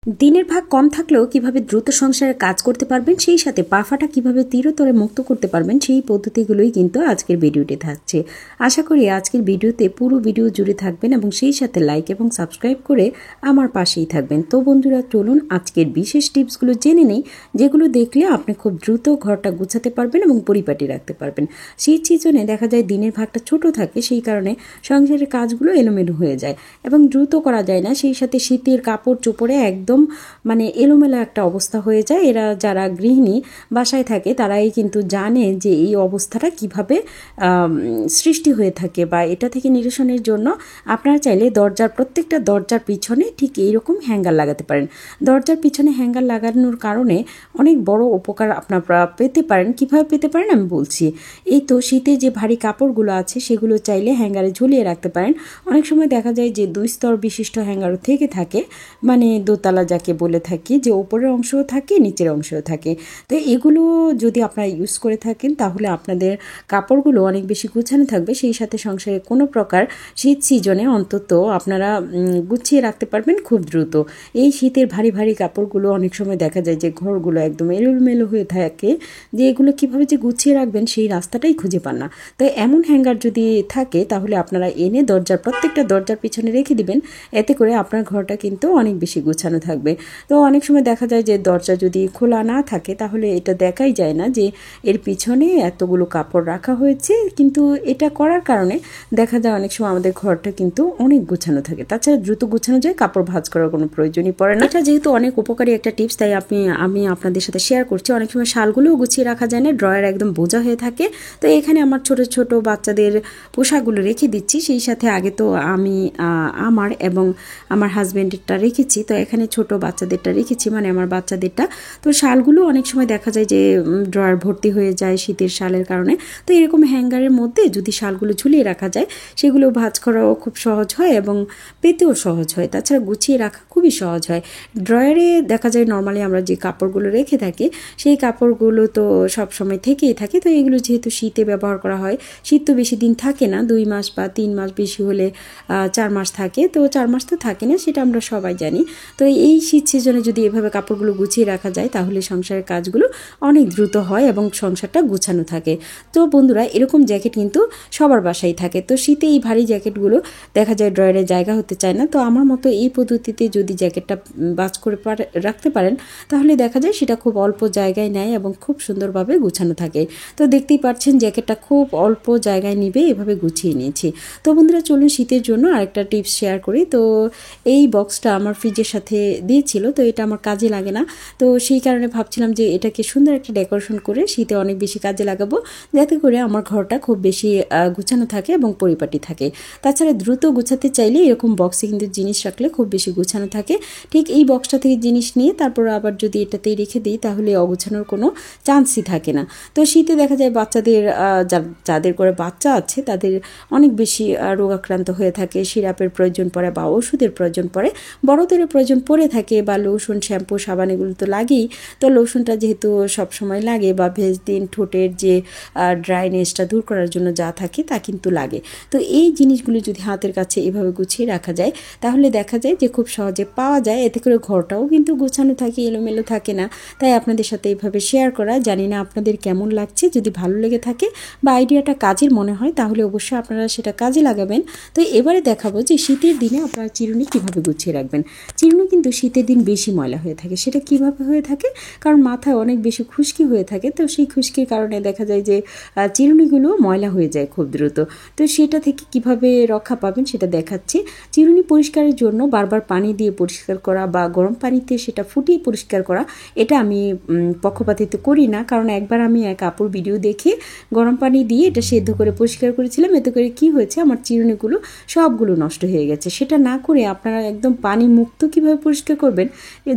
দিনের ভাগ কম থাকলেও কিভাবে দ্রুত সংসারে কাজ করতে পারবেন, সেই সাথে পা ফাটা কিভাবে চিরতরে মুক্ত করতে পারবেন, সেই পদ্ধতিগুলোই কিন্তু আজকের ভিডিওতে থাকছে। আশা করি আজকের ভিডিওতে পুরো ভিডিও জুড়ে থাকবেন এবং সেই সাথে লাইক এবং সাবস্ক্রাইব করে আমার পাশেই থাকবেন। তো বন্ধুরা, চলুন আজকের বিশেষ টিপসগুলো জেনে নেই, যেগুলো দেখলে আপনি খুব দ্রুত ঘরটা গুছাতে পারবেন এবং পরিপাটি রাখতে পারবেন। শীত সিজনে দেখা যায় দিনের ভাগটা ছোট থাকে, সেই কারণে সংসারের কাজগুলো এলোমেলো হয়ে যায় এবং দ্রুত করা যায় না। সেই সাথে শীতের কাপড় চোপড়ে একদম এলোমেলো একটা অবস্থা হয়ে যায়। এরা যারা গৃহিণী বাসায় থাকে তারাই কিন্তু জানে যে এই অবস্থাটা কিভাবে সৃষ্টি হয়ে থাকে, বা এটা থেকে নিরসনের জন্য আপনারা চাইলে প্রত্যেকটা দরজার পিছনে ঠিক এইরকম হ্যাঙ্গার লাগাতে পারেন। দরজার পিছনে হ্যাঙ্গার লাগানোর কারণে অনেক বড় উপকার আপনারা পেতে পারেন। কিভাবে পেতে পারেন আমি বলছি। এই তো শীতে যে ভারী কাপড়গুলো আছে সেগুলো চাইলে হ্যাঙ্গারে ঝুলিয়ে রাখতে পারেন। অনেক সময় দেখা যায় যে 2 স্তর বিশিষ্ট হ্যাঙ্গারও থেকে থাকে, দোতলা যাকে বলে থাকি, যে উপরের অংশও থাকে নিচের অংশও থাকে। তো এগুলো যদি আপনারা ইউজ করে থাকেন তাহলে আপনাদের কাপড়গুলো অনেক বেশি গুছানো থাকবে। সেই সাথে সংসারে কোনো প্রকার শীত সিজনে অন্তত আপনারা গুছিয়ে রাখতে পারবেন খুব দ্রুত। এই শীতের ভারী ভারী কাপড়গুলো অনেক সময় দেখা যায় যে ঘরগুলো একদম এলোমেলো হয়ে থাকে, যে এগুলো কীভাবে যে গুছিয়ে রাখবেন সেই রাস্তাটাই খুঁজে পান না। তো এমন হ্যাঙ্গার যদি থাকে তাহলে আপনারা এনে প্রত্যেকটা দরজার পিছনে রেখে দিবেন। এতে করে আপনার ঘরটা কিন্তু অনেক বেশি গুছানো থাকবে। তো অনেক সময় দেখা যায় যে দরজা যদি খোলা না থাকে তাহলে এটা দেখাই যায় না যে এর পিছনে এতগুলো কাপড় রাখা হয়েছে, কিন্তু এটা করার কারণে দেখা যায় অনেক সময় আমাদের ঘরটা কিন্তু অনেক গুছানো থাকে। তাছাড়া দ্রুত গুছানো যায়, কাপড় ভাঁজ করার কোনো প্রয়োজনই পড়ে না। এটা যেহেতু অনেক উপকারী একটা টিপস, তাই আমি আপনাদের সাথে শেয়ার করছি। অনেক সময় শালগুলোও গুছিয়ে রাখা যায় না, ড্রয়ার একদম বোঝা হয়ে থাকে। তো এখানে আমার ছোট ছোট বাচ্চাদের পোশাকগুলো রেখে দিচ্ছি। সেই সাথে আগে তো আমি আমার এবং আমার হাজব্যান্ডেরটা রেখেছি, তো এখানে ছোট বাচ্চাদেরটা রেখেছি, আমার বাচ্চাদেরটা। তো শালগুলো অনেক সময় দেখা যায় যে ড্রয়ার ভর্তি হয়ে যায় শীতের শালের কারণে। তো এরকম হ্যাঙ্গারের মধ্যে যদি শালগুলো ঝুলিয়ে রাখা যায় সেগুলো ভাঁজ করাও খুব সহজ হয় এবং পেতেও সহজ হয়। তাছাড়া গুছিয়ে রাখা খুবই সহজ হয়। ড্রয়ারে দেখা যায় নর্মালি আমরা যে কাপড়গুলো রেখে থাকি সেই কাপড়গুলো তো সব সময় থেকেই থাকে। তো এগুলো যেহেতু শীতে ব্যবহার করা হয়, শীত তো বেশি দিন থাকে না, 2 মাস বা 3 মাস, বেশি হলে 4 মাস থাকে। তো 4 মাস তো থাকে না, সেটা আমরা সবাই জানি। তো এই শীত সিজনে যদি এভাবে কাপড়গুলো গুছিয়ে রাখা যায় তাহলে সংসারের কাজগুলো অনেক দ্রুত হয় এবং সংসারটা গুছানো থাকে। তো বন্ধুরা, এরকম জ্যাকেট কিন্তু সবার বাসায় থাকে। তো শীতে এই ভারী জ্যাকেটগুলো দেখা যায় ড্রয়ারে জায়গা হতে চায় না। তো আমার মতো এই পদ্ধতিতে যদি জ্যাকেটটা বাজ করে রাখতে পারেন তাহলে দেখা যায় সেটা খুব অল্প জায়গায় নেয় এবং খুব সুন্দরভাবে গুছানো থাকে। তো দেখতেই পাচ্ছেন জ্যাকেটটা খুব অল্প জায়গায় নিবে, এভাবে গুছিয়ে নিয়েছি। তো বন্ধুরা, চলুন শীতের জন্য আরেকটা টিপস শেয়ার করি। তো এই বক্সটা আমার ফ্রিজের সাথে দিয়েছিল, তো এটা আমার কাজে লাগে না। তো সেই কারণে ভাবছিলাম যে এটাকে সুন্দর একটা ডেকোরেশন করে শীতে অনেক বেশি কাজে লাগাবো, যাতে করে আমার ঘরটা খুব বেশি গুছানো থাকে এবং পরিপাটি থাকে। তাছাড়া দ্রুত গুছাতে চাইলে এরকম বক্সে কিন্তু জিনিস রাখলে খুব বেশি গুছানো থাকে। ঠিক এই বক্সটা থেকে জিনিস নিয়ে তারপর আবার যদি এটাতেই রেখে দিই তাহলে অগোছানোর কোনো চান্সই থাকে না। তো শীতে দেখা যায় বাচ্চাদের যাদের করে বাচ্চা আছে তাদের অনেক বেশি রোগাক্রান্ত হয়ে থাকে, সিরাপের প্রয়োজন পড়ে বা ওষুধের প্রয়োজন পড়ে, বড়দেরও প্রয়োজন পড়ে থাকে, বা লোশন, শ্যাম্পু, সাবান এগুলো তো লাগেই। তো লোশনটা যেহেতু সব সময় লাগে, বা ভেজলিন, ঠোঁটের যে ড্রাইনেসটা দূর করার জন্য যা থাকে তা কিন্তু লাগে। তো এই জিনিসগুলো যদি হাতের কাছে এভাবে গুছিয়ে রাখা যায় তাহলে দেখা যায় যে খুব সহজে পাওয়া যায়। এতে করে ঘরটাও কিন্তু গুছানো থাকে, এলোমেলো থাকে না। তাই আপনাদের সাথে এইভাবে শেয়ার করা। জানি না আপনাদের কেমন লাগছে। যদি ভালো লেগে থাকে বা আইডিয়াটা কাজের মনে হয় তাহলে অবশ্যই আপনারা সেটা কাজে লাগাবেন। তো এবারে দেখাবো যে শীতের দিনে আপনারা চিরুনি কীভাবে গুছিয়ে রাখবেন। চিরুনি কিন্তু শীতের দিন বেশি ময়লা হয়ে থাকে। সেটা কিভাবে হয়ে থাকে? কারণ মাথায় অনেক বেশি খুশকি হয়ে থাকে। তো সেই খুশকির কারণে দেখা যায় যে চিরুনিগুলো ময়লা হয়ে যায় খুব দ্রুত। তো সেটা থেকে কিভাবে রক্ষা পাবেন সেটা দেখাচ্ছি। চিরুনি পরিষ্কারের জন্য বারবার পানি দিয়ে পরিষ্কার করা বা গরম পানিতে সেটা ফুটিয়ে পরিষ্কার করা, এটা আমি পক্ষপাতিত্ব করি না। কারণ একবার আমি এক আপুর ভিডিও দেখে গরম পানি দিয়ে এটা সেদ্ধ করে পরিষ্কার করেছিলাম। এতে করে কি হয়েছে, আমার চিরুনিগুলো সবগুলো নষ্ট হয়ে গেছে। সেটা না করে আপনারা একদম পানি মুক্ত কিভাবে পরিষ্কার করবেন,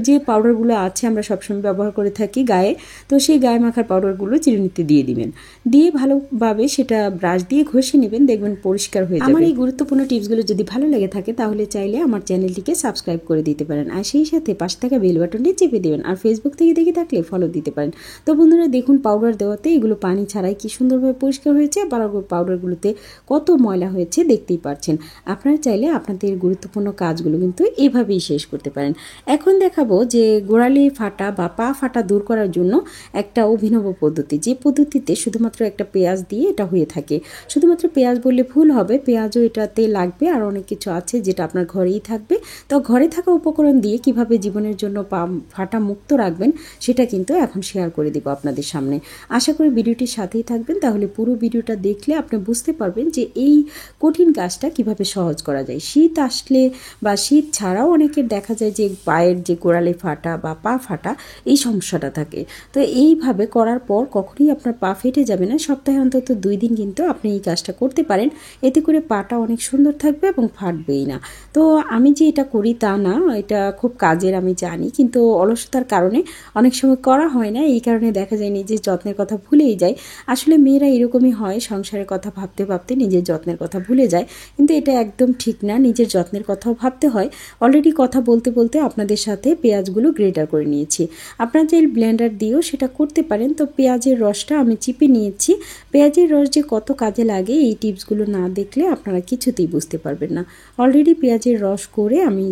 যে পাউডারগুলো আছে আমরা সবসময় ব্যবহার করে থাকি গায়ে, তো সেই গায়ে মাখার পাউডারগুলো চিরুনিতে দিয়ে দিবেন। দিয়ে ভালোভাবে সেটা ব্রাশ দিয়ে ঘষে নেবেন, দেখবেন পরিষ্কার হয়ে যাবে। আমার এই গুরুত্বপূর্ণ টিপসগুলো যদি ভালো লেগে থাকে তাহলে চাইলে আমার চ্যানেলটিকে সাবস্ক্রাইব করে দিতে পারেন, আর সেই সাথে পাশে থাকা বেল বাটনটি চেপে দেবেন, আর ফেসবুক থেকে দেখে থাকলে ফলো দিতে পারেন। তো বন্ধুরা, দেখুন পাউডার দেওয়াতে এগুলো পানি ছাড়াই কি সুন্দরভাবে পরিষ্কার হয়েছে, আবার পাউডারগুলোতে কত ময়লা হয়েছে দেখতেই পাচ্ছেন। আপনারা চাইলে আপনাদের গুরুত্বপূর্ণ কাজগুলো কিন্তু এভাবেই শেষ করতে পারেন। এখন দেখাবো যে গোড়ালি ফাটা বা পা ফাটা দূর করার জন্য একটা অভিনব পদ্ধতি, যে পদ্ধতিতে শুধুমাত্র একটা পেঁয়াজ দিয়ে এটা হয়ে থাকে। শুধুমাত্র পেঁয়াজ বললে ভুল হবে, পেঁয়াজও এটাতে লাগবে, আর অনেক কিছু আছে যেটা আপনার ঘরেই থাকবে। তো ঘরে থাকা উপকরণ দিয়ে কিভাবে জীবনের জন্য পা ফাটা মুক্ত রাখবেন সেটা কিন্তু এখন শেয়ার করে দেব আপনাদের সামনে। আশা করি ভিডিওটির সাথেই থাকবেন, তাহলে পুরো ভিডিওটা দেখলে আপনি বুঝতে পারবেন যে এই কঠিন কাজটা কিভাবে সহজ করা যায়। শীত আসলে বা শীত ছাড়াও অনেকের দেখা যায় যে পায়ের যে গোড়ালি ফাটা বা পা ফাটা এই সমস্যাটা থাকে। তো এইভাবে করার পর কখনোই আপনার পা ফেটে যাবে না। সপ্তাহে অন্তত 2 দিন কিন্তু আপনি এই কাজটা করতে পারেন, এতে করে পাটা অনেক সুন্দর থাকবে এবং ফাটবেই না। তো আমি যে এটা করি তা না, এটা খুব কাজের আমি জানি, কিন্তু অলসতার কারণে অনেক সময় করা হয় না। এই কারণে দেখা যায় নিজের যত্নের কথা ভুলেই যায়। আসলে মেয়েরা এরকমই হয়, সংসারের কথা ভাবতে ভাবতে নিজের যত্নের কথা ভুলে যায়, কিন্তু এটা একদম ঠিক না। নিজের যত্নের কথাও ভাবতে হয়। অলরেডি কথা বলতে বলতে আপনাদের সাথে পেঁয়াজগুলো গ্রেটার করে নিয়েছি। আপনারা চাইলে ব্লেন্ডার দিয়েও সেটা করতে পারেন। তো পেঁয়াজের রসটা আমি চিপে নিয়েছি। পেঁয়াজের রস যে কত কাজে লাগে এই টিপসগুলো না দেখলে আপনারা কিছুতেই বুঝতে পারবেন না। অলরেডি পেঁয়াজের রস করে আমি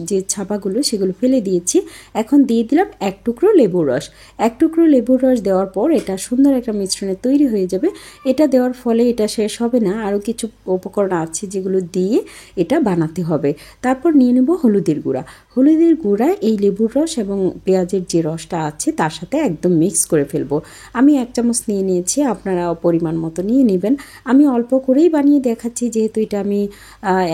যে ছাপাগুলো সেগুলো ফেলে দিয়েছি। এখন দিয়ে দিলাম 1 টুকরো লেবুর রস। 1 টুকরো লেবুর রস দেওয়ার পর এটা সুন্দর একটা মিশ্রণে তৈরি হয়ে যাবে। এটা দেওয়ার ফলে এটা শেষ হবে না, আরও কিছু উপকরণ আছে যেগুলো দিয়ে এটা বানাতে হবে। তারপর নিয়ে নেব হলুদের গুঁড়া। হলুদের গুঁড়া এই লেবুর রস এবং পেঁয়াজের যে রসটা আছে তার সাথে একদম মিক্স করে ফেলবো। আমি 1 চামচ নিয়ে নিয়েছি, আপনারা পরিমাণ মতো নিয়ে নেবেন। আমি অল্প করেই বানিয়ে দেখাচ্ছি, যেহেতু এটা আমি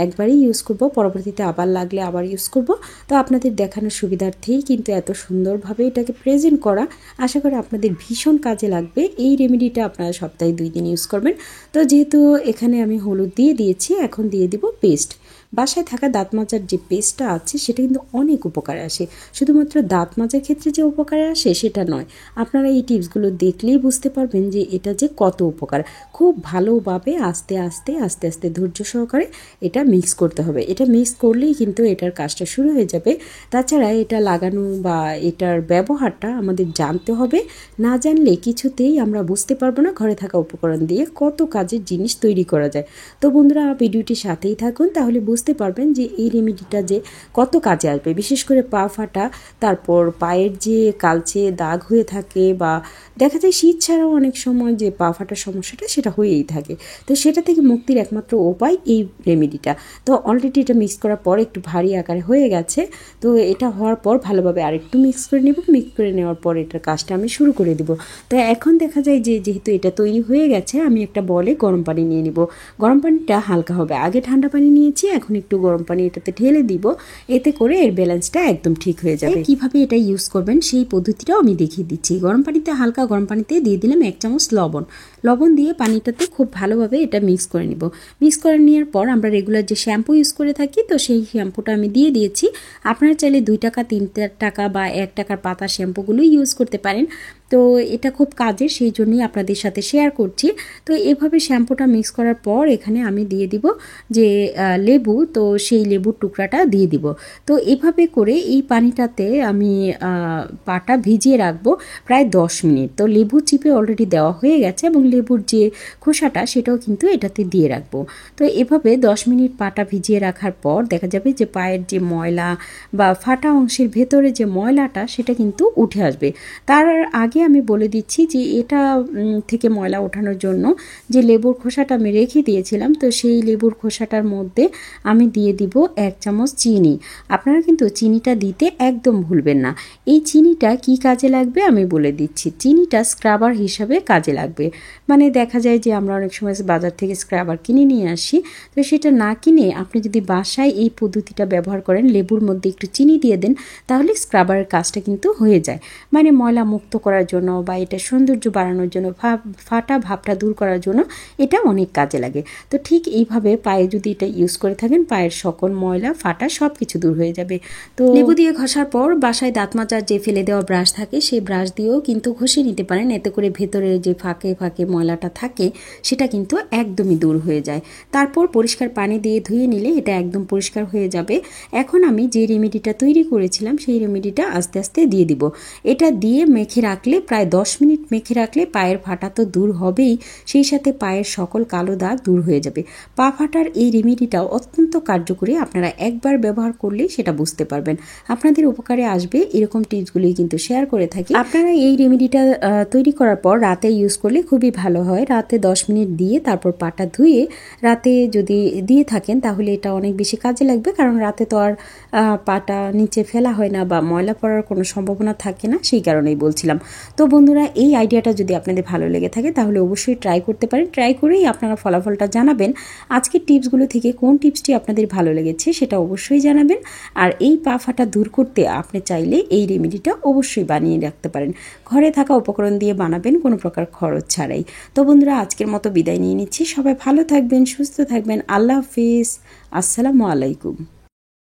একবারই ইউজ করব, পরবর্তীতে আবার লাগলে আবার ইউজ করব। তো আপনাদের দেখানোর সুবিধার্থেই কিন্তু এত সুন্দরভাবে এটাকে প্রেজেন্ট করা। আশা করি আপনাদের ভীষণ কাজে লাগবে। এই রেমেডিটা আপনারা সপ্তাহে 2 দিন ইউজ করবেন। তো যেহেতু এখানে আমি হলুদ দিয়ে দিয়েছি, এখন দিয়ে দিব পেস্ট। বাসায় থাকা দাঁত মাজার যে পেস্টটা আছে সেটা কিন্তু অনেক উপকারে আসে। শুধুমাত্র দাঁত মাজার ক্ষেত্রে যে উপকারে আসে সেটা নয়, আপনারা এই টিপসগুলো দেখলেই বুঝতে পারবেন যে এটা যে কত উপকার। খুব ভালোভাবে আস্তে আস্তে আস্তে আস্তে ধৈর্য সহকারে এটা মিক্স করতে হবে। এটা মিক্স করলেই কিন্তু এটার কাজটা শুরু হয়ে যাবে। তাছাড়া এটা লাগানো বা এটার ব্যবহারটা আমাদের জানতে হবে। না জানলে কিছুতেই আমরা বুঝতে পারবো না ঘরে থাকা উপকরণ দিয়ে কত কাজের জিনিস তৈরি করা যায়। তো বন্ধুরা, ভিডিওটির সাথেই থাকুন, তাহলে বুঝতে পারবেন যে এই রেমেডিটা যে কত কাজে আসবে। বিশেষ করে পা ফাটা, তারপর পায়ের যে কালচে দাগ হয়ে থাকে, বা দেখা যায় শীত ছাড়াও অনেক সময় যে পা ফাটার সমস্যাটা সেটা হয়েই থাকে। তো সেটা থেকে মুক্তির একমাত্র উপায় এই রেমেডিটা। তো অলরেডি এটা মিক্স করার পর একটু ভারী আকারে হয়ে গেছে। তো এটা হওয়ার পর ভালোভাবে আরেকটু মিক্স করে নেব। মিক্স করে নেওয়ার পর এটার কাজটা আমি শুরু করে দিব। তো এখন দেখা যায় যে যেহেতু এটা তৈরি হয়ে গেছে, আমি একটা বলে গরম পানি নিয়ে নিব। গরম পানিটা হালকা হবে। আগে ঠান্ডা পানি নিয়েছি, এখন একটু গরম পানি এটাতে ঢেলে দিব। এতে করে এর ব্যালেন্সটা একদম ঠিক হয়ে যাবে। কিভাবে এটা ইউজ করবেন সেই পদ্ধতিটাও আমি দেখিয়ে দিচ্ছি। গরম পানিতে, হালকা গরম পানিতে দিয়ে দিলাম 1 চামচ লবণ দিয়ে পানিটাতে খুব ভালোভাবে এটা মিক্স করে নিব। মিক্স করে নেওয়ার পর আমরা রেগুলার যে শ্যাম্পু ইউজ করে থাকি, তো সেই শ্যাম্পুটা আমি দিয়ে দিয়েছি। আপনারা চাইলে 2 টাকা 3 টাকা বা 1 টাকার পাতা শ্যাম্পুগুলো ইউজ করতে পারেন। তো এটা খুব কাজের, সেই জন্যই আপনাদের সাথে শেয়ার করছি। তো এভাবে শ্যাম্পুটা মিক্স করার পর এখানে আমি দিয়ে দিব যে লেবু, তো সেই লেবুর টুকরাটা দিয়ে দিব। তো এভাবে করে এই পানিটাতে আমি পাটা ভিজিয়ে রাখবো প্রায় 10 মিনিট। তো লেবু চিপে অলরেডি দেওয়া হয়ে গেছে এবং লেবুর যে খোসাটা সেটাও কিন্তু এটাতে দিয়ে রাখবো। তো এভাবে 10 মিনিট পাটা ভিজিয়ে রাখার পর দেখা যাবে যে পায়ের যে ময়লা বা ফাটা অংশের ভেতরে যে ময়লাটা সেটা কিন্তু উঠে আসবে। তার আগে আমি বলে দিচ্ছি যে এটা থেকে ময়লা ওঠানোর জন্য যে লেবুর খোসাটা আমি রেখে দিয়েছিলাম, তো সেই লেবুর খোসাটার মধ্যে আমি দিয়ে দিব 1 চামচ চিনি। আপনারা কিন্তু চিনিটা দিতে একদম ভুলবেন না। এই চিনিটা কি কাজে লাগবে আমি বলে দিচ্ছি। চিনিটা স্ক্রাবার হিসাবে কাজে লাগবে। মানে দেখা যায় যে আমরা অনেক সময় বাজার থেকে স্ক্রাবার কিনে নিয়ে আসি, তো সেটা না কিনে আপনি যদি বাসায় এই পদ্ধতিটা ব্যবহার করেন, লেবুর মধ্যে একটু চিনি দিয়ে দেন, তাহলে স্ক্রাবারের কাজটা কিন্তু হয়ে যায়। মানে ময়লা মুক্ত করার জন্য বা এটা সৌন্দর্য বাড়ানোর জন্য, ফাটা ভাবটা দূর করার জন্য এটা অনেক কাজে লাগে। তো ঠিক এইভাবে পায়ে যদি এটা ইউজ করে থাকেন, পায়ের সকল ময়লা ফাটা সব কিছু দূর হয়ে যাবে। তো লেবু দিয়ে ঘষার পর বাসায় দাঁত মাজার যে ফেলে দেওয়া ব্রাশ থাকে সেই ব্রাশ দিয়েও কিন্তু ঘষে নিতে পারেন। এতে করে ভেতরে যে ফাঁকে ফাঁকে ময়লাটা থাকে সেটা কিন্তু একদমই দূর হয়ে যায়। তারপর পরিষ্কার পানি দিয়ে ধুয়ে নিলে এটা একদম পরিষ্কার হয়ে যাবে। এখন আমি যে রেমেডিটা তৈরি করেছিলাম সেই রেমেডিটা আস্তে আস্তে দিয়ে দিব। এটা দিয়ে মেখে রাখলে প্রায় 10 মিনিট মেখে রাখলে পায়ের ফাটা তো দূর হবেই, সেই সাথে পায়ের সকল কালো দাগ দূর হয়ে যাবে। পা ফাটার এই রেমেডিটা অত্যন্ত অত্যন্ত কার্যকরী। আপনারা একবার ব্যবহার করলেই সেটা বুঝতে পারবেন, আপনাদের উপকারে আসবে। এরকম টিপসগুলি কিন্তু শেয়ার করে থাকি। আপনারা এই রেমেডিটা তৈরি করার পর রাতে ইউজ করলে খুবই ভালো হয়। রাতে 10 মিনিট দিয়ে তারপর পাটা ধুয়ে রাতে যদি দিয়ে থাকেন তাহলে এটা অনেক বেশি কাজে লাগবে, কারণ রাতে তো আর পাটা নিচে ফেলা হয় না বা ময়লা পড়ার কোনো সম্ভাবনা থাকে না, সেই কারণেই বলছিলাম। তো বন্ধুরা, এই আইডিয়াটা যদি আপনাদের ভালো লেগে থাকে তাহলে অবশ্যই ট্রাই করতে পারেন। ট্রাই করেই আপনারা ফলাফলটা জানাবেন। আজকের টিপসগুলো থেকে কোন টিপসটি আপনাদের ভালো লেগেছে সেটা অবশ্যই জানাবেন। আর এই পা ফাটা দূর করতে আপনি চাইলে এই রেমেডিটা অবশ্যই বানিয়ে রাখতে পারেন। ঘরে থাকা উপকরণ দিয়ে বানাবেন, কোনো প্রকার খরচ ছাড়াই। তো বন্ধুরা, আজকের মতো বিদায় নিয়ে নিচ্ছি। সবাই ভালো থাকবেন, সুস্থ থাকবেন। আল্লাহ হাফিজ। আসসালামু আলাইকুম।